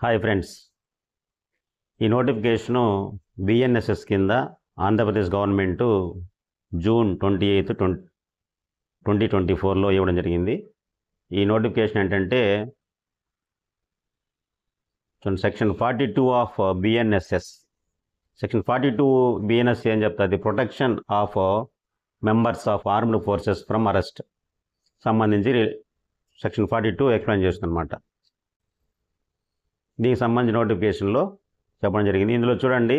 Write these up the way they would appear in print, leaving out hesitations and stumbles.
Hi friends, ఈ notification BNSS కింద Andhra Pradesh government June 28, 2024లో ఇవ్వడం జరిగింది. ఈ నోటిఫికేషన్ ఏంటంటే section 42 of BNSS. Section 42 BNS ఏం చెప్తుంది? Protection of members of armed forces from arrest సంబంధించి సెక్షన్ 42 ఎక్స్ప్లెయిన్ చేస్తుందన్నమాట. దీనికి సంబంధించిన నోటిఫికేషన్లో చెప్పడం జరిగింది. ఇందులో చూడండి,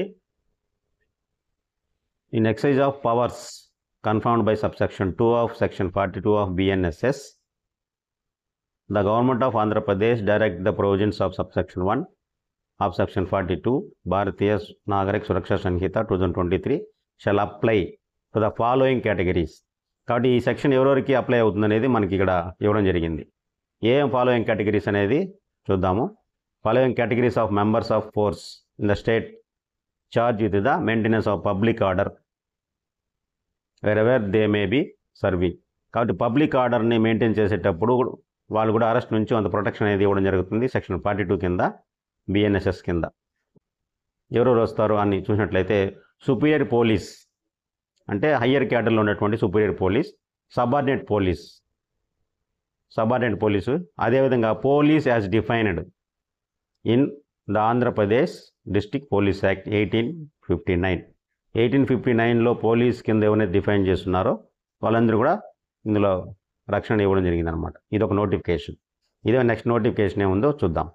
in exercise of powers confirmed by subsection 2 of section 42 of BNSS, the government of Andhra Pradesh direct the provisions of subsection 1 of section 42 Bharatiya Nagarik Suraksha Sanhita 2023 shall apply to the following categories. కాబట్టి ఈ సెక్షన్ ఎవరెవరికి అప్లై అవుతుంది అనేది మనకి ఇక్కడ ఇవ్వడం జరిగింది. ఏం ఫాలోయింగ్ కేటగిరీస్ అనేది చూద్దాము. Following categories of members of force in the state charged with the maintenance of public order wherever they may be serving. కాబట్టి పబ్లిక్ ఆర్డర్ని మెయింటైన్ చేసేటప్పుడు వాళ్ళు కూడా అరెస్ట్ నుంచి అంత ప్రొటెక్షన్ అనేది ఇవ్వడం జరుగుతుంది సెక్షన్ 42 కింద, బిఎన్ఎస్ఎస్ కింద. ఎవరెవరు వస్తారు అని చూసినట్లయితే, సుపీరియర్ పోలీస్ అంటే హయ్యర్ క్యాడర్లో ఉన్నటువంటి సుపీరియర్ పోలీస్, సబార్డినేట్ పోలీసు, అదేవిధంగా police as defined in the Andhra Pradesh district police act 1859లో పోలీస్ కింద ఎవరైనా డిఫైన్ చేస్తున్నారో వాళ్ళందరూ కూడా ఇందులో రక్షణ ఇవ్వడం జరిగిందనమాట. ఇది ఒక నోటిఫికేషన్. ఇదే నెక్స్ట్ నోటిఫికేషన్ ఏముందో చూద్దాం.